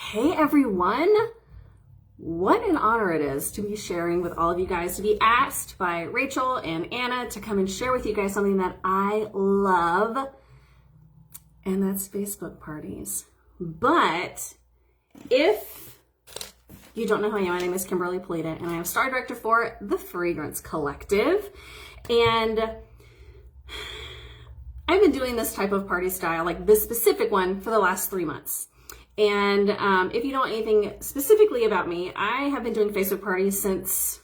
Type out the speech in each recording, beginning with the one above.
Hey everyone! What an honor it is to be sharing with all of you guys, to be asked by Rachel and Anna to come and share with you guys something that I love, and that's Facebook parties. But if you don't know who I am, my name is Kimberly Pulito, and I am Star Director for the Fragrance Collective. And I've been doing this type of party style, like this specific one, for the last 3 months. And if you know anything specifically about me, I have been doing Facebook parties since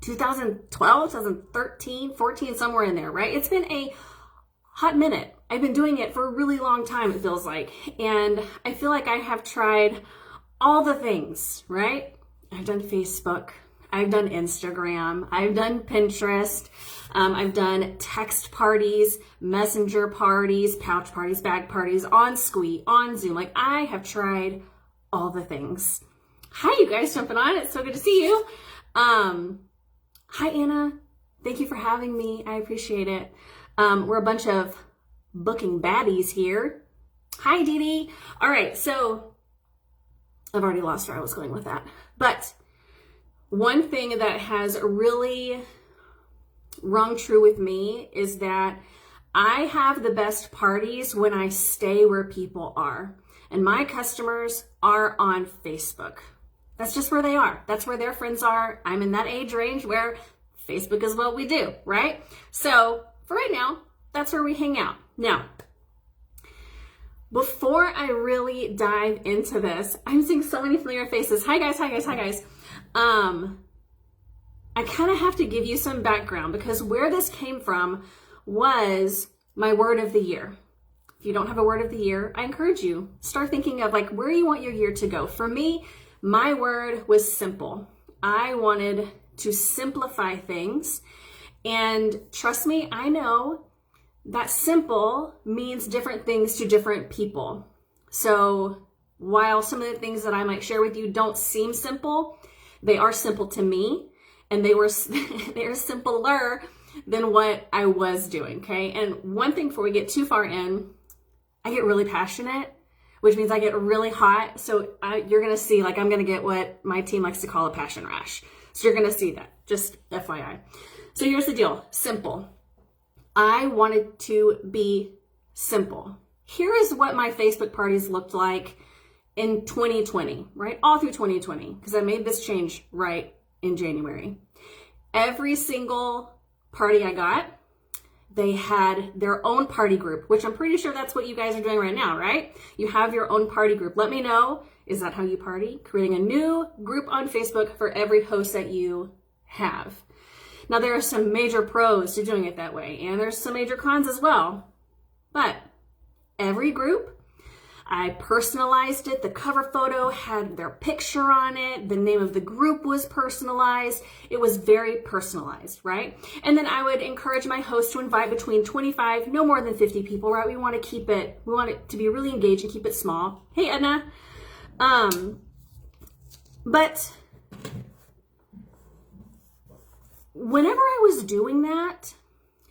2012, 2013, 14, somewhere in there, right? It's been a hot minute. I've been doing it for a really long time, it feels like. And I feel like I have tried all the things, right? I've done Facebook, I've done Instagram, I've done Pinterest, I've done text parties, messenger parties, pouch parties, bag parties, on Squee, on Zoom. Like, I have tried all the things. Hi, you guys jumping on. It's so good to see you. Hi, Anna. Thank you for having me. I appreciate it. We're a bunch of booking baddies here. Hi, Dee Dee. All right, so I've already lost where I was going with that. But one thing that has really rung true with me is that I have the best parties when I stay where people are. And my customers are on Facebook. That's just where they are. That's where their friends are. I'm in that age range where Facebook is what we do, right? So for right now, that's where we hang out. Now, before I really dive into this, I'm seeing so many familiar faces. Hi guys, hi guys, hi guys. I kind of have to give you some background because where this came from was my word of the year. If you don't have a word of the year, I encourage you, start thinking of like where you want your year to go. For me, my word was simple. I wanted to simplify things, and trust me, I know that simple means different things to different people. So while some of the things that I might share with you don't seem simple, they are simple to me, and they are simpler than what I was doing, okay? And one thing before we get too far in, I get really passionate, which means I get really hot. So you're gonna see, like, I'm gonna get what my team likes to call a passion rash. So you're gonna see that, just FYI. So here's the deal, simple. I wanted to be simple. Here is what my Facebook parties looked like in 2020, right? All through 2020, because I made this change right in January. Every single party I got, they had their own party group, which I'm pretty sure that's what you guys are doing right now, right? You have your own party group. Let me know, is that how you party? Creating a new group on Facebook for every host that you have. Now, there are some major pros to doing it that way, and there's some major cons as well. But every group, I personalized it. The cover photo had their picture on it. The name of the group was personalized. It was very personalized, right? And then I would encourage my host to invite between 25, no more than 50 people, right? We want it to be really engaged and keep it small. Hey, Edna. But whenever I was doing that,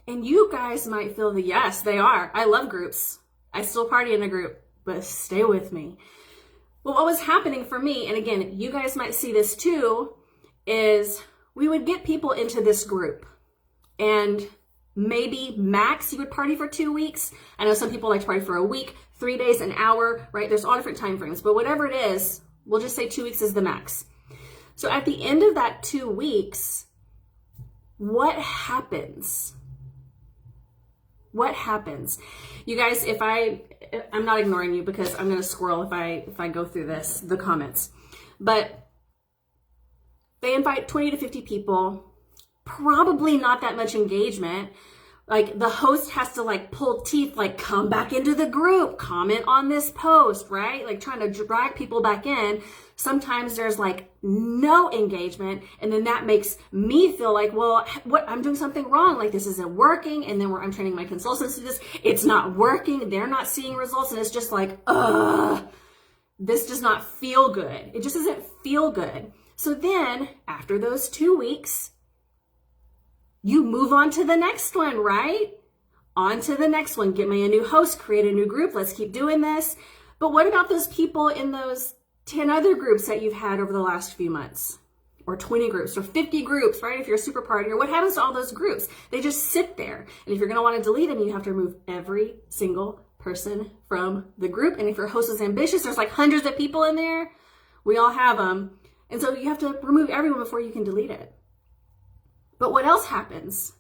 and you guys might feel that, yes, they are. I love groups. I still party in a group. But stay with me. Well, what was happening for me, and again, you guys might see this too, is we would get people into this group, and maybe max you would party for 2 weeks. I know some people like to party for a week, 3 days, an hour, right? There's all different time frames, but whatever it is, we'll just say 2 weeks is the max. So at the end of that 2 weeks, what happens? What happens? You guys, I'm not ignoring you because I'm going to squirrel if I go through the comments. But they invite 20 to 50 people, probably not that much engagement. Like, the host has to like pull teeth, like, come back into the group, comment on this post, right? Like, trying to drag people back in. Sometimes there's like no engagement, and then that makes me feel like, well, what, I'm doing something wrong, like this isn't working. And then I'm training my consultants to do this, it's not working, they're not seeing results, and it's just like, this does not feel good. It just doesn't feel good. So then after those 2 weeks, you move on to the next one, right? On to the next one. Get me a new host, create a new group. Let's keep doing this. But what about those people in those 10 other groups that you've had over the last few months? Or 20 groups or 50 groups, right? If you're a super partier, what happens to all those groups? They just sit there. And if you're going to want to delete them, you have to remove every single person from the group. And if your host is ambitious, there's like hundreds of people in there. We all have them. And so you have to remove everyone before you can delete it. But what else happens?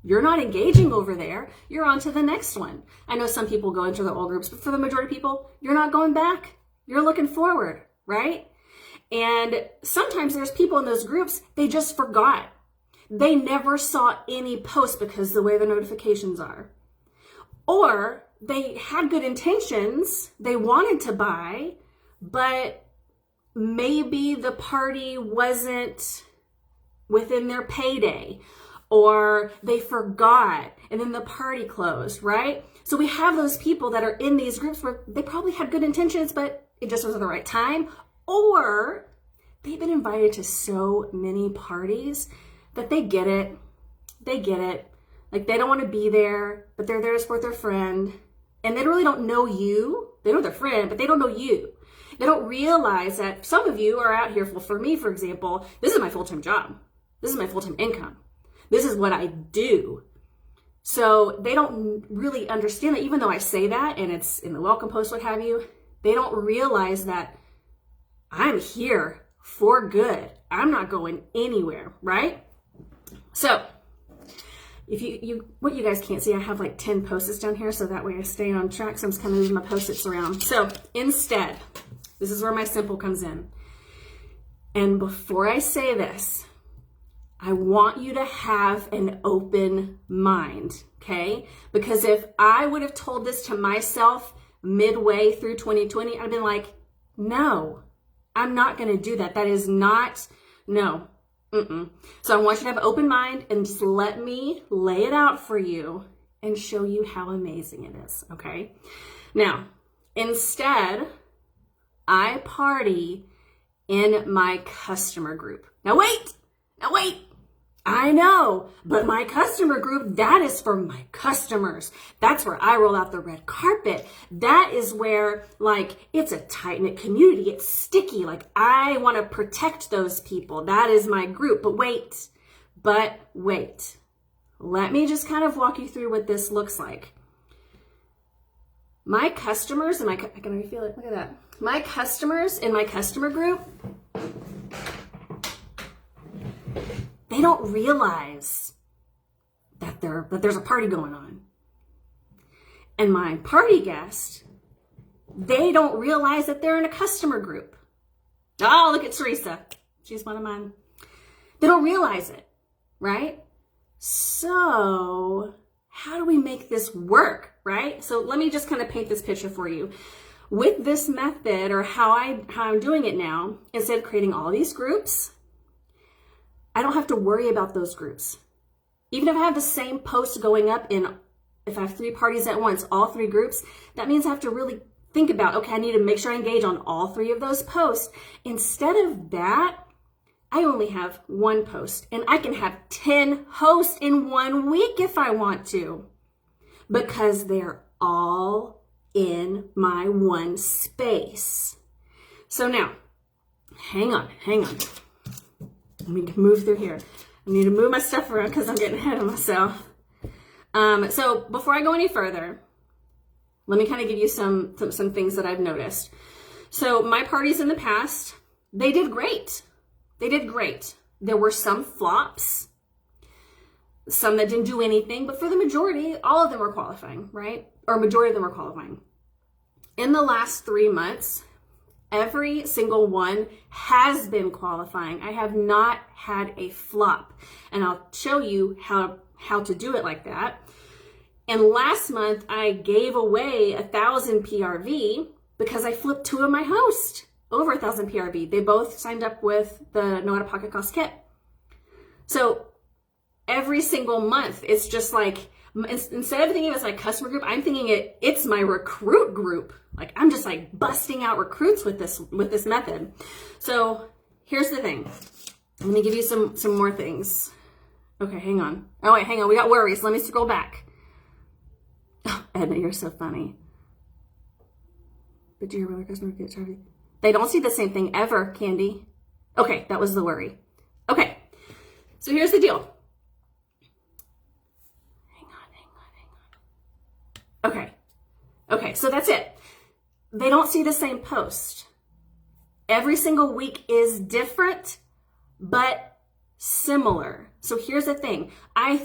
You're not engaging over there. You're on to the next one. I know some people go into the old groups, but for the majority of people, you're not going back. You're looking forward, right? And sometimes there's people in those groups, they just forgot. They never saw any posts because the way the notifications are. Or they had good intentions, they wanted to buy, but maybe the party wasn't within their payday, or they forgot and then the party closed, right? So we have those people that are in these groups where they probably had good intentions, but it just wasn't the right time. Or they've been invited to so many parties that they get it. They get it. Like they don't want to be there, but they're there to support their friend. And they really don't know you. They know their friend, but they don't know you. They don't realize that some of you are out here. Well, for me, for example, this is my full-time job. This is my full-time income. This is what I do. So they don't really understand that, even though I say that and it's in the welcome post, what have you, they don't realize that I'm here for good. I'm not going anywhere, right? So if what you guys can't see, I have like 10 post-its down here, so that way I stay on track. So I'm just kind of moving my post-its around. So instead, this is where my simple comes in. And before I say this, I want you to have an open mind, okay? Because if I would have told this to myself midway through 2020, I'd been like, no, I'm not going to do that. That is not, no. So I want you to have an open mind and just let me lay it out for you and show you how amazing it is, okay? Now, instead, I party in my customer group. Now wait. I know, but my customer group, that is for my customers. That's where I roll out the red carpet. That is where, like, it's a tight-knit community. It's sticky. Like, I want to protect those people. That is my group. But wait. Let me just kind of walk you through what this looks like. My customers, I can already feel it. Look at that. My customers in my customer group, they don't realize that there's a party going on. And my party guests, they don't realize that they're in a customer group. Oh, look at Teresa. She's one of mine. They don't realize it, right? So how do we make this work, right? So let me just kind of paint this picture for you. With this method, or how I'm doing it now, instead of creating all these groups, I don't have to worry about those groups. Even if I have the same post going up if I have 3 parties at once, all 3 groups, that means I have to really think about, okay, I need to make sure I engage on all 3 of those posts. Instead of that, I only have 1 post, and I can have 10 hosts in 1 week if I want to, because they're all in my one space. So now, hang on. Let me move through here. I need to move my stuff around because I'm getting ahead of myself. So before I go any further, let me kind of give you some things that I've noticed. So my parties in the past, they did great. There were some flops, some that didn't do anything, but for the majority, all of them were qualifying, right? Or majority of them were qualifying. In the last 3 months, every single one has been qualifying. I have not had a flop, and I'll show you how to do it like that. And last month, I gave away 1,000 PRV because I flipped 2 of my hosts over 1,000 PRV. They both signed up with the No Out of Pocket Cost Kit. So every single month, it's just like, instead of thinking of it as my customer group, I'm thinking it's my recruit group. Like, I'm just like busting out recruits with this method. So here's the thing. Let me give you some more things. Okay, hang on. Oh wait, hang on. We got worries. Let me scroll back. Oh, Edna, you're so funny. but do your regular customer get charged? They don't see the same thing ever, Candy. Okay, that was the worry. Okay, so here's the deal. Hang on. Okay, so that's it. They don't see the same post. Every single week is different, but similar. So here's the thing. I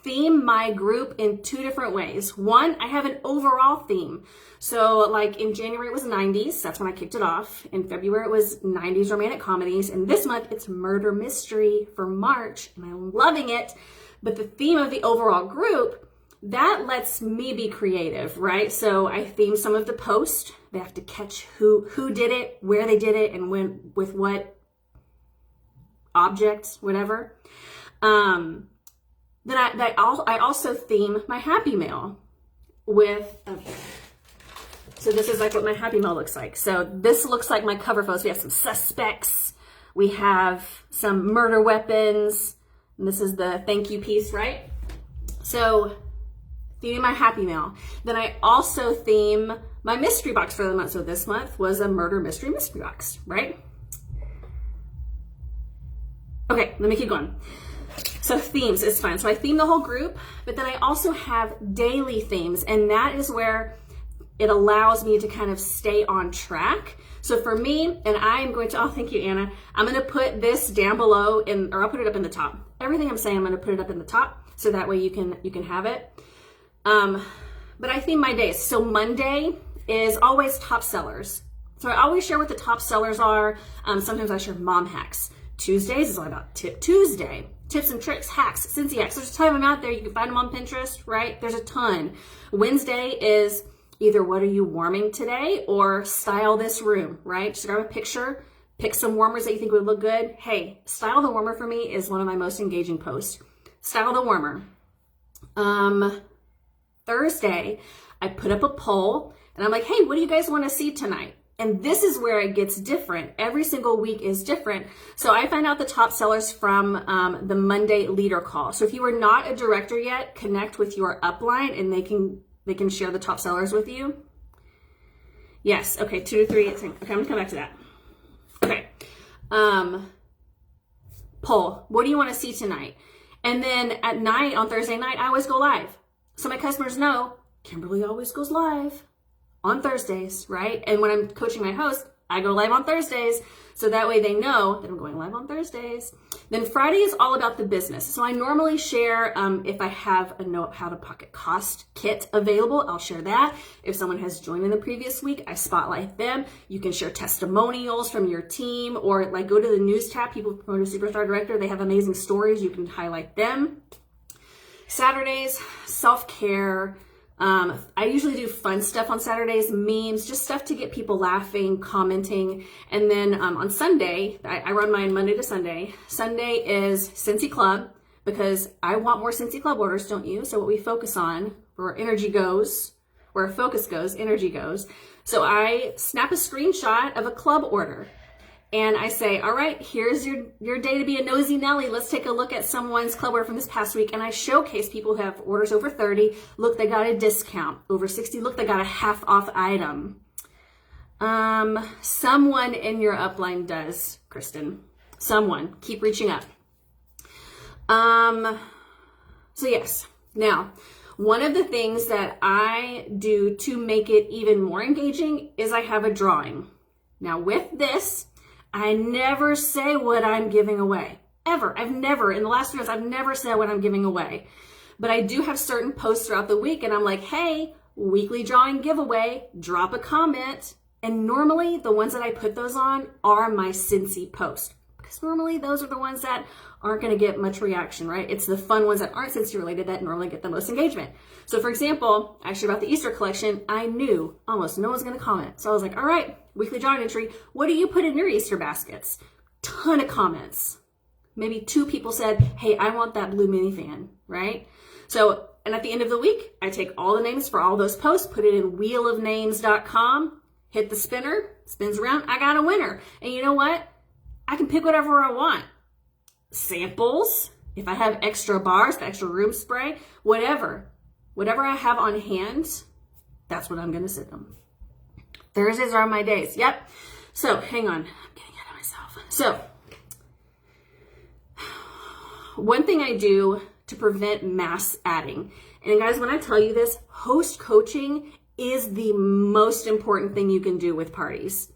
theme my group in two different ways. One, I have an overall theme. So like in January it was 90s. That's when I kicked it off. In February it was 90s romantic comedies. And this month it's murder mystery for March. And I'm loving it. But the theme of the overall group, that lets me be creative, right? So I theme some of the posts. They have to catch who did it, where they did it, and when, with what objects, whatever. Then I also theme my Happy Mail with, so this is like what my Happy Mail looks like. So this looks like my cover photos. We have some suspects. We have some murder weapons. And this is the thank you piece, right? So theme my Happy Mail. Then I also theme my mystery box for the month. So this month was a murder mystery box, right? Okay, let me keep going. So themes is fine. So I theme the whole group, but then I also have daily themes, and that is where it allows me to kind of stay on track. So for me, and I am going to, oh, thank you, Anna. I'm going to put this down below or I'll put it up in the top. Everything I'm saying, I'm going to put it up in the top. So that way you can have it. But I theme my days. So Monday is always top sellers. So I always share what the top sellers are. Sometimes I share mom hacks. Tuesdays is all about Tip Tuesday. Tips and tricks, hacks, Scentsy hacks. There's a ton of them out there. You can find them on Pinterest, right? There's a ton. Wednesday is either what are you warming today or style this room, right? Just grab a picture, pick some warmers that you think would look good. Hey, style the warmer for me is one of my most engaging posts. Style the warmer. Thursday, I put up a poll and I'm like, hey, what do you guys want to see tonight? And this is where it gets different. Every single week is different. So I find out the top sellers from the Monday leader call. So if you are not a director yet, connect with your upline and they can share the top sellers with you. Yes, okay, 2 to 3. Okay, I'm gonna come back to that. Okay, poll, what do you wanna see tonight? And then at night, on Thursday night, I always go live. So my customers know Kimberly always goes live on Thursdays, right? And when I'm coaching my host, I go live on Thursdays. So that way they know that I'm going live on Thursdays. Then Friday is all about the business. So I normally share, if I have a Know How to Pocket Cost kit available, I'll share that. If someone has joined in the previous week, I spotlight them. You can share testimonials from your team or like go to the news tab, people promote a superstar director. They have amazing stories. You can highlight them. Saturdays, self-care. I usually do fun stuff on Saturdays, memes, just stuff to get people laughing, commenting. And then on Sunday, I run mine Monday to Sunday. Sunday is Scentsy Club because I want more Scentsy Club orders, don't you? So what we focus on, where energy goes, where our focus goes, energy goes. So I snap a screenshot of a club order. And I say, all right, here's your day to be a nosy Nelly. Let's take a look at someone's club order from this past week. And I showcase people who have orders over 30. Look, they got a discount. Over 60, look, they got a half off item. Someone in your upline does, Kristen. Someone. Keep reaching up. So yes. Now, one of the things that I do to make it even more engaging is I have a drawing. Now with this, I never say what I'm giving away, ever. In the last 3 years, I've never said what I'm giving away. But I do have certain posts throughout the week and I'm like, hey, weekly drawing giveaway, drop a comment. And normally the ones that I put those on are my Scentsy posts. Because normally those are the ones that aren't going to get much reaction, right? It's the fun ones that aren't Scentsy related that normally get the most engagement. So for example, actually about the Easter collection, I knew almost no one's going to comment. So I was like, all right, weekly drawing entry. What do you put in your Easter baskets? Ton of comments. Maybe 2 people said, hey, I want that blue minifan, right? So, and at the end of the week, I take all the names for all those posts, put it in wheelofnames.com, hit the spinner, spins around, I got a winner. And you know what? I can pick whatever I want. Samples, if I have extra bars, extra room spray, whatever I have on hand, that's what I'm going to send them. Thursdays are my days. Yep. So hang on. I'm getting ahead of myself. So one thing I do to prevent mass adding, and guys, when I tell you this, host coaching is the most important thing you can do with parties.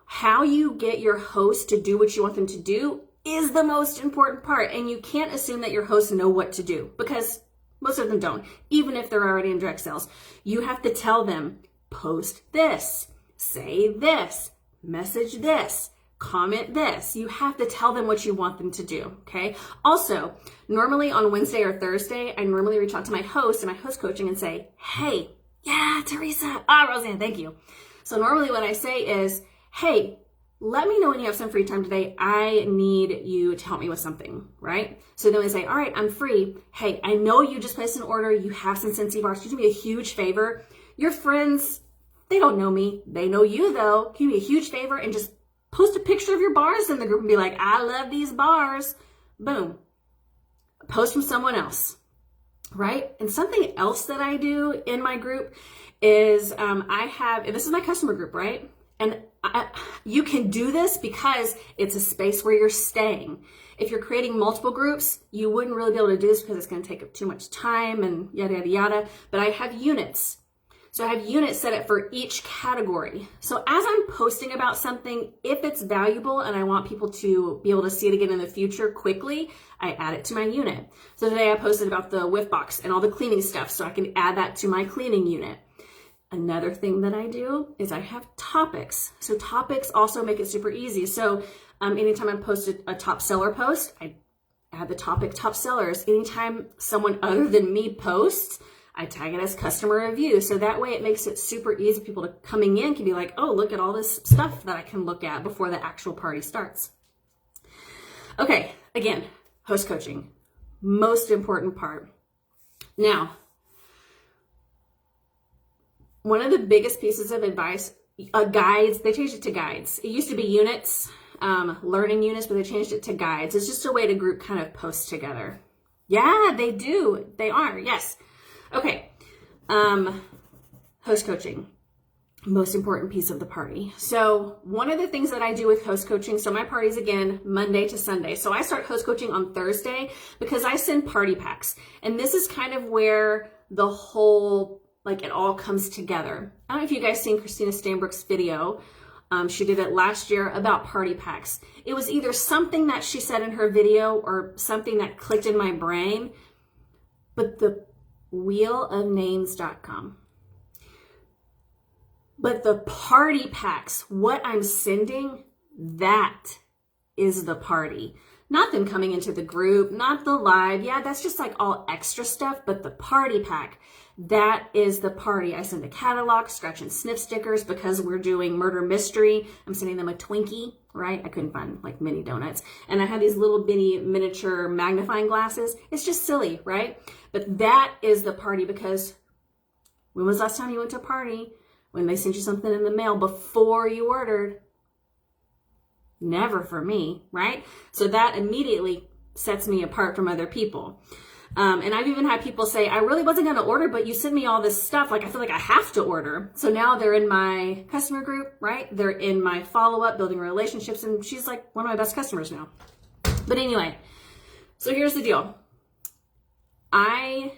How you get your host to do what you want them to do is the most important part. And you can't assume that your hosts know what to do, because most of them don't, even if they're already in direct sales. You have to tell them, post this, say this, message this, comment this. You have to tell them what you want them to do, okay? Also, normally on Wednesday or Thursday, I normally reach out to my host and my host coaching and say, hey, yeah, Teresa, Roseanne, thank you. So normally what I say is, hey, let me know when you have some free time today. I need you to help me with something, right? So then we say, all right, I'm free. Hey, I know you just placed an order. You have some Scentsy bars. Could you do me a huge favor? Your friends, they don't know me. They know you though. Can you do me a huge favor and just post a picture of your bars in the group and be like, I love these bars. Boom. Post from someone else, right? And something else that I do in my group is and this is my customer group, right? And you can do this because it's a space where you're staying. If you're creating multiple groups, you wouldn't really be able to do this because it's going to take up too much time and yada, yada, yada. But I have units. So I have units set up for each category. So as I'm posting about something, if it's valuable and I want people to be able to see it again in the future quickly, I add it to my unit. So today I posted about the whiff box and all the cleaning stuff, so I can add that to my cleaning unit. Another thing that I do is I have topics. So topics also make it super easy. So anytime I post a top seller post, I add the topic top sellers. Anytime someone other than me posts, I tag it as customer review. So that way it makes it super easy. People to coming in can be like, oh, look at all this stuff that I can look at before the actual party starts. Okay, again, host coaching, most important part. Now, one of the biggest pieces of advice, guides, they changed it to guides. It used to be units, learning units, but they changed it to guides. It's just a way to group kind of post together. Yeah, they do. They are. Yes. Okay. Host coaching, most important piece of the party. So one of the things that I do with host coaching, so my party's again, Monday to Sunday. So I start host coaching on Thursday because I send party packs. And this is kind of where the whole, like, it all comes together. I don't know if you guys seen Christina Stanbrook's video. She did it last year about party packs. It was either something that she said in her video or something that clicked in my brain, but the wheelofnames.com. But the party packs, what I'm sending, that is the party. Not them coming into the group, not the live. Yeah, that's just like all extra stuff, but the party pack, that is the party. I send a catalog, scratch and sniff stickers because we're doing murder mystery. I'm sending them a Twinkie, right? I couldn't find like mini donuts. And I have these little bitty miniature magnifying glasses. It's just silly, right? But that is the party, because when was the last time you went to a party when they sent you something in the mail before you ordered? Never for me, right? So that immediately sets me apart from other people. And I've even had people say, I really wasn't going to order, but you sent me all this stuff. Like, I feel like I have to order. So now they're in my customer group, right? They're in my follow-up, building relationships. And she's like one of my best customers now. But anyway, so here's the deal. I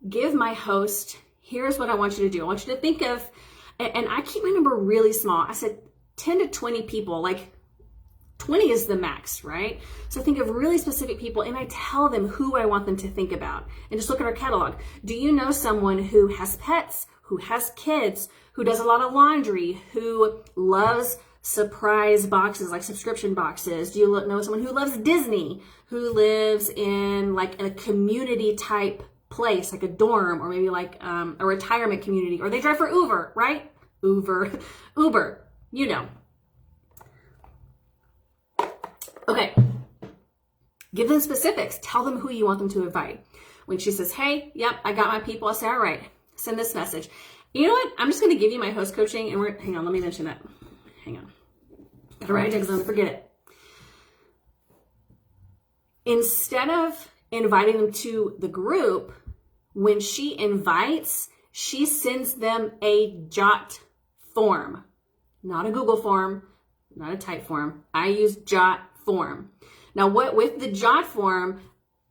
give my host, here's what I want you to do. I want you to think of, and I keep my number really small. I said 10 to 20 people, like 20 is the max, right? So think of really specific people, and I tell them who I want them to think about. And just look at our catalog. Do you know someone who has pets, who has kids, who does a lot of laundry, who loves surprise boxes, like subscription boxes? Do you know someone who loves Disney, who lives in like a community type place, like a dorm, or maybe like a retirement community, or they drive for Uber, right? Uber, you know. Okay, give them specifics. Tell them who you want them to invite. When she says, hey, yep, I got my people, I say, all right, send this message. You know what? I'm just going to give you my host coaching, and hang on, let me mention that. Hang on. Gotta write it down because I'm going to forget it. Instead of inviting them to the group, when she invites, she sends them a jot form. not a Google form, not a type form. I use Jot form. Now, what with the Jot form,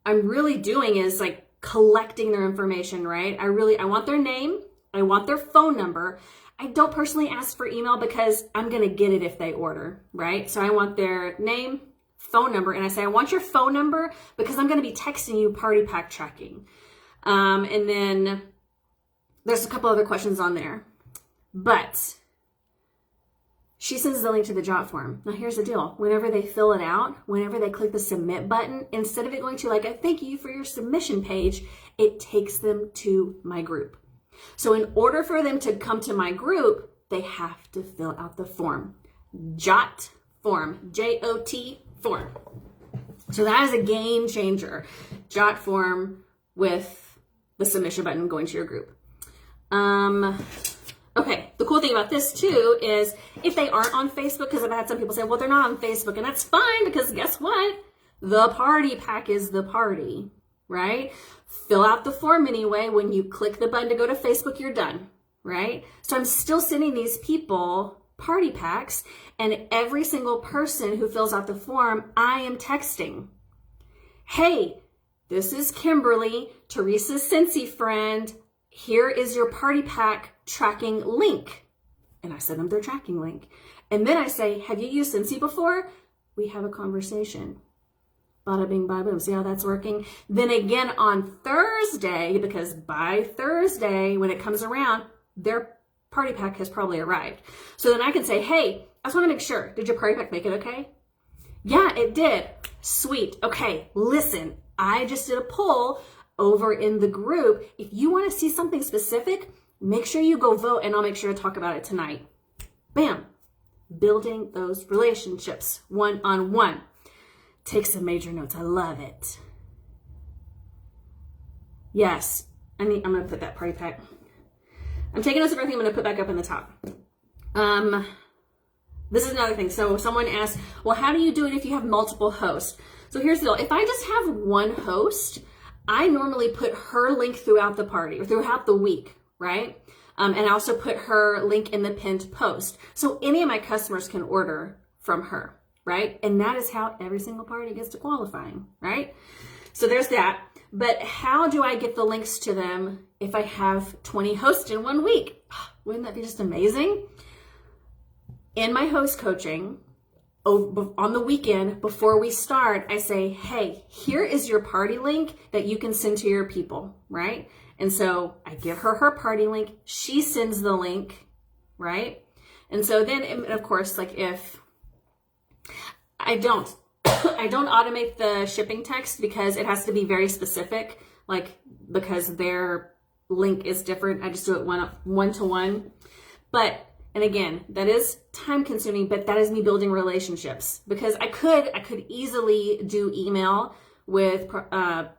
I'm really doing is like collecting their information, right? I want their name. I want their phone number. I don't personally ask for email because I'm going to get it if they order, right? So I want their name, phone number, and I say, I want your phone number because I'm going to be texting you party pack tracking. And then there's a couple other questions on there, but she sends the link to the Jot form. Now here's the deal. Whenever they fill it out, whenever they click the submit button, instead of it going to like a thank you for your submission page, it takes them to my group. So in order for them to come to my group, they have to fill out the form. Jot form, J-O-T form. So that is a game changer. Jot form with the submission button going to your group. Okay, the cool thing about this too is if they aren't on Facebook, because I've had some people say, well, they're not on Facebook, and that's fine because guess what? The party pack is the party, right? Fill out the form anyway. When you click the button to go to Facebook, you're done, right? So I'm still sending these people party packs, and every single person who fills out the form, I am texting. Hey, this is Kimberly, Teresa's Scentsy friend. Here is your party pack tracking link. And I send them their tracking link. And then I say, have you used Scentsy before? We have a conversation. Bada bing, bada boom. See how that's working? Then again on Thursday, because by Thursday, when it comes around, their party pack has probably arrived. So then I can say, hey, I just want to make sure. Did your party pack make it okay? Yeah, it did. Sweet. Okay, listen, I just did a poll over in the group. If you want to see something specific, make sure you go vote and I'll make sure to talk about it tonight. Bam. Building those relationships one-on-one. Take some major notes. I love it. Yes. I'm going to put that party pack. I'm taking notes of everything I'm going to put back up in the top. This is another thing. So someone asked, well, how do you do it if you have multiple hosts? So here's the deal. If I just have one host, I normally put her link throughout the party or throughout the week, right? And I also put her link in the pinned post. So any of my customers can order from her, right? And that is how every single party gets to qualifying, right? So there's that. But how do I get the links to them if I have 20 hosts in 1 week? Wouldn't that be just amazing? In my host coaching, on the weekend, before we start, I say, hey, here is your party link that you can send to your people, right? And so I give her her party link. She sends the link, right? And so then, of course, like if I don't automate the shipping text because it has to be very specific, like because their link is different. I just do it one-to-one. But and again, that is time consuming, but that is me building relationships because I could easily do email with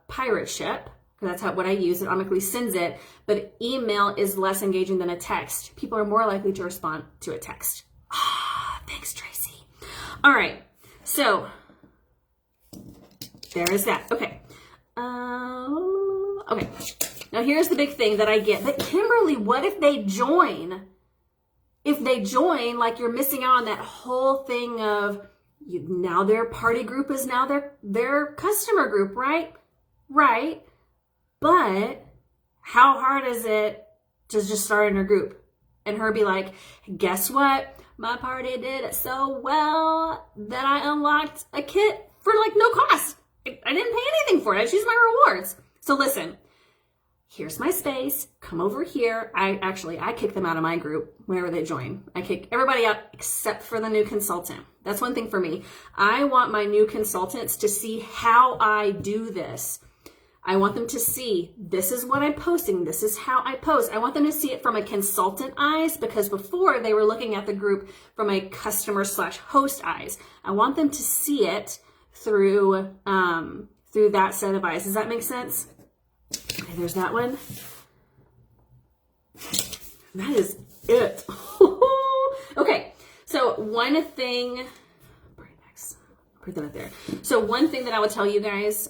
pirate ship because that's what I use. It automatically sends it, but email is less engaging than a text. People are more likely to respond to a text. Thanks, Tracy. All right. So there is that. Okay. Okay. Now here's the big thing that I get. But Kimberly, what if they join? If they join, like you're missing out on that whole thing of now their party group is now their customer group, right? Right. But how hard is it to just start in a group and her be like, guess what? My party did it so well that I unlocked a kit for like no cost. I didn't pay anything for it. I just used my rewards. So listen. Here's my space. Come over here. I kick them out of my group whenever they join. I kick everybody out except for the new consultant. That's one thing for me. I want my new consultants to see how I do this. I want them to see this is what I'm posting. This is how I post. I want them to see it from a consultant eyes because before they were looking at the group from a customer/host eyes. I want them to see it through that set of eyes. Does that make sense? Okay, there's that one. That is it. Okay, so one thing, put that up there. So one thing that I would tell you guys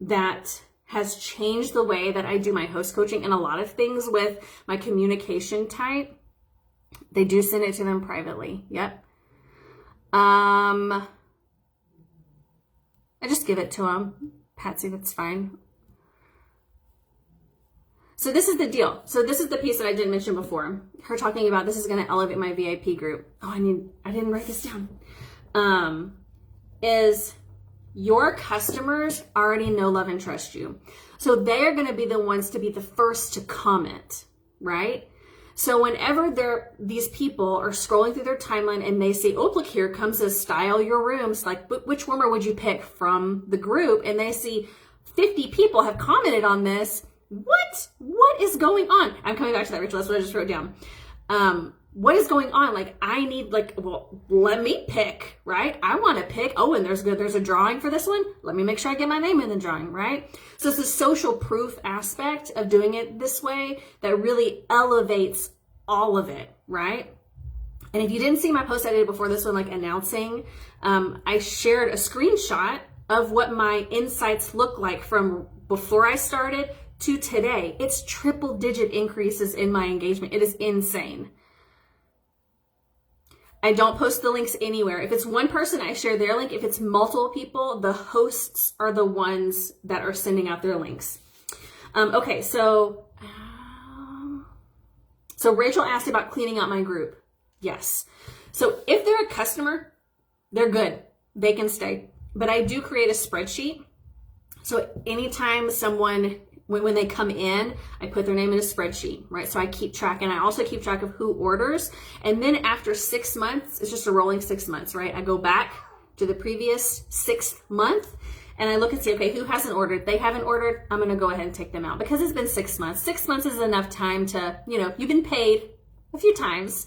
that has changed the way that I do my host coaching and a lot of things with my communication type They do send it to them privately. Yep. I just give it to them. Patsy, that's fine. So this is the deal. So this is the piece that I didn't mention before. Her talking about this is going to elevate my VIP group. Oh, I didn't write this down. Is your customers already know, love, and trust you. So they are going to be the ones to be the first to comment, right? So whenever these people are scrolling through their timeline and they see, oh, look, here comes a style your rooms, like, which warmer would you pick from the group? And they see 50 people have commented on this. What is going on? I'm coming back to that, Rachel. That's what I just wrote down. What is going on? Like, I need, like, well, let me pick, right? I want to pick. Oh, and there's a drawing for this one. Let me make sure I get my name in the drawing, right? So it's the social proof aspect of doing it this way that really elevates all of it, right? And if you didn't see my post I did before this one, like announcing, I shared a screenshot of what my insights look like from before I started to today. It's triple digit increases in my engagement. It is insane. I don't post the links anywhere. If it's one person, I share their link. If it's multiple people, the hosts are the ones that are sending out their links. Okay, so Rachel asked about cleaning out my group. Yes. So if they're a customer, they're good. They can stay. But I do create a spreadsheet. So anytime someone, when they come in, I put their name in a spreadsheet, right? So I keep track, and I also keep track of who orders. And then after 6 months, it's just a rolling 6 months, right? I go back to the previous 6th month and I look and see, okay, who hasn't ordered? They haven't ordered. I'm going to go ahead and take them out because it's been 6 months. 6 months is enough time to, you've been paid a few times.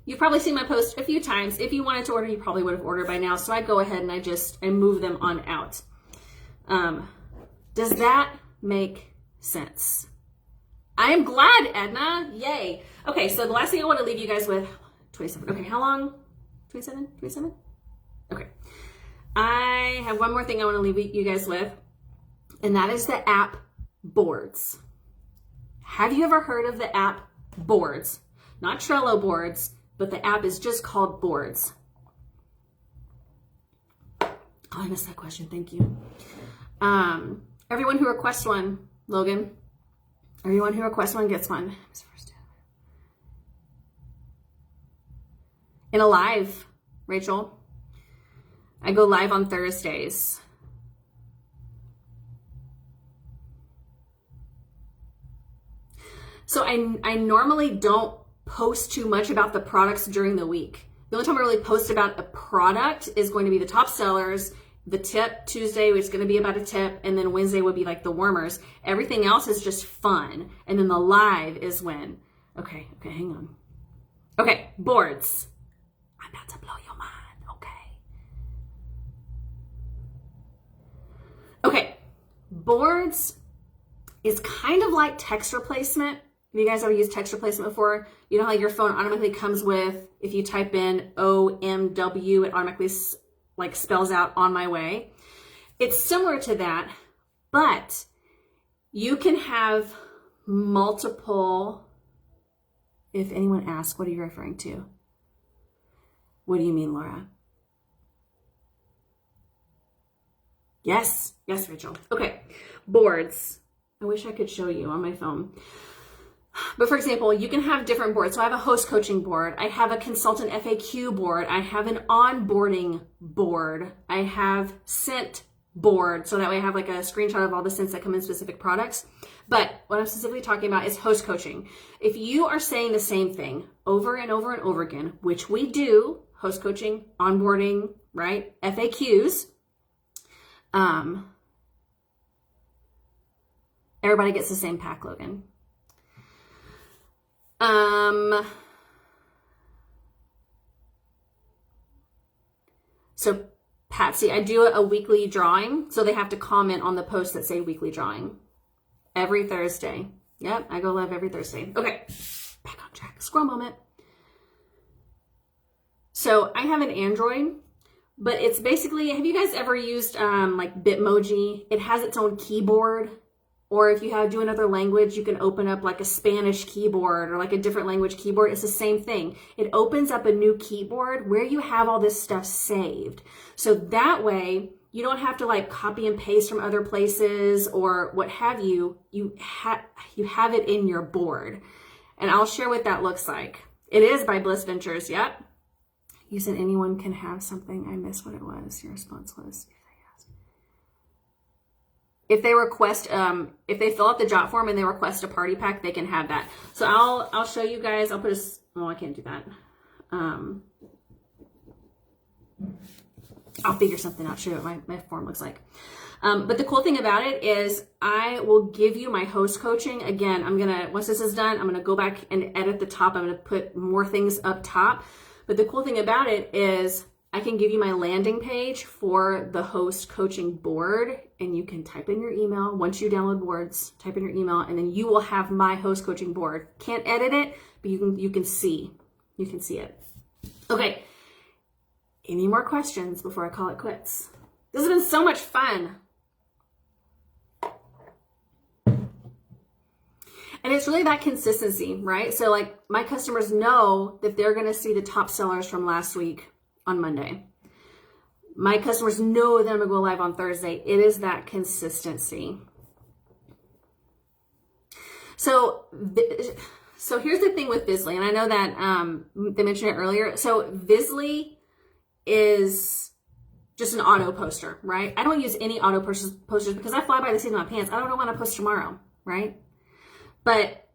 You've probably seen my post a few times. If you wanted to order, you probably would have ordered by now. So I go ahead and I move them on out. Does that make sense? I am glad, Edna. Yay. Okay, so the last thing I want to leave you guys with, 27. Okay, how long? 27? 27? Okay. I have one more thing I want to leave you guys with, and that is the app boards. Have you ever heard of the app boards? Not Trello boards, but the app is just called Boards. Oh, I missed that question. Thank you. Everyone who requests one, Logan, everyone who requests one gets one. In a live, Rachel, I go live on Thursdays. So I normally don't post too much about the products during the week. The only time I really post about a product is going to be the top sellers. The tip Tuesday is going to be about a tip, and then Wednesday would be like the warmers. Everything else is just fun. And then the live is when, okay, hang on. Okay, boards. I'm about to blow your mind, okay. Boards is kind of like text replacement. Have you guys ever used text replacement before? You know how your phone automatically comes with, if you type in OMW, it automatically like spells out on my way. It's similar to that, but you can have multiple. If anyone asks, what are you referring to? What do you mean, Laura? Yes, Rachel. Okay, boards. I wish I could show you on my phone. But for example, you can have different boards. So I have a host coaching board. I have a consultant FAQ board. I have an onboarding board. I have scent board. So that way I have like a screenshot of all the scents that come in specific products. But what I'm specifically talking about is host coaching. If you are saying the same thing over and over and over again, which we do, host coaching, onboarding, right? FAQs, everybody gets the same pack, Logan. So Patsy, I do a weekly drawing. So they have to comment on the posts that say weekly drawing every Thursday. Yep. I go live every Thursday. Okay. Back on track. Squirrel moment. So I have an Android, but it's basically, have you guys ever used, like Bitmoji? It has its own keyboard. Or if you do another language, you can open up like a Spanish keyboard or like a different language keyboard. It's the same thing. It opens up a new keyboard where you have all this stuff saved. So that way you don't have to like copy and paste from other places or what have you. You have it in your board. And I'll share what that looks like. It is by Bliss Ventures. Yep. You said anyone can have something. I missed what it was. Your response was. If they request, if they fill out the jot form and they request a party pack, they can have that. So I'll show you guys. I'll put I can't do that. I'll figure something out, show you what my form looks like. But the cool thing about it is I will give you my host coaching. Again, once this is done, I'm gonna go back and edit the top. I'm gonna put more things up top. But the cool thing about it is I can give you my landing page for the host coaching board, and you can type in your email. Once you download boards, type in your email, and then you will have my host coaching board. Can't edit it, but you can see it. Okay. Any more questions before I call it quits? This has been so much fun. And it's really that consistency, right? So like my customers know that they're going to see the top sellers from last week on Monday. My customers know that I'm going to go live on Thursday. It is that consistency. So here's the thing with Visly, and I know that they mentioned it earlier. So Visly is just an auto poster, right? I don't use any auto posters because I fly by the seat of my pants. I don't know when I post tomorrow, right? But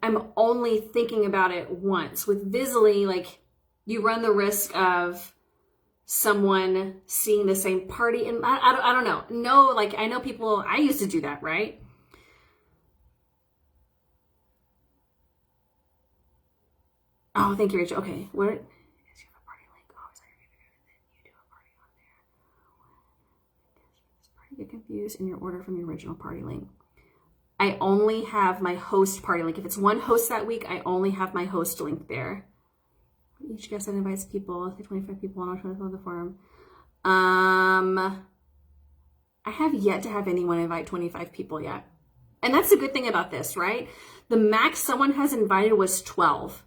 I'm only thinking about it once. With Visly, like you run the risk of someone seeing the same party, and I don't know. No, like I know people. I used to do that, right? Oh, thank you, Rachel. Okay, where is your party link? Oh, is that you do a party on there? Party get confused in your order from the original party link. I only have my host party link. If it's one host that week, I only have my host link there. Each guest that invites people, 25 people on the forum. I have yet to have anyone invite 25 people yet. And that's the good thing about this, right? The max someone has invited was 12.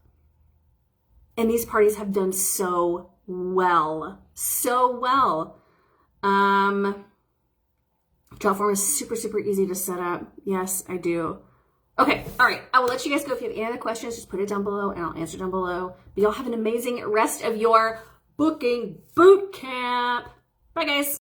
And these parties have done so well. So well. Job form is super, super easy to set up. Yes, I do. Okay, all right. I will let you guys go. If you have any other questions, just put it down below and I'll answer down below. But y'all have an amazing rest of your booking boot camp. Bye, guys.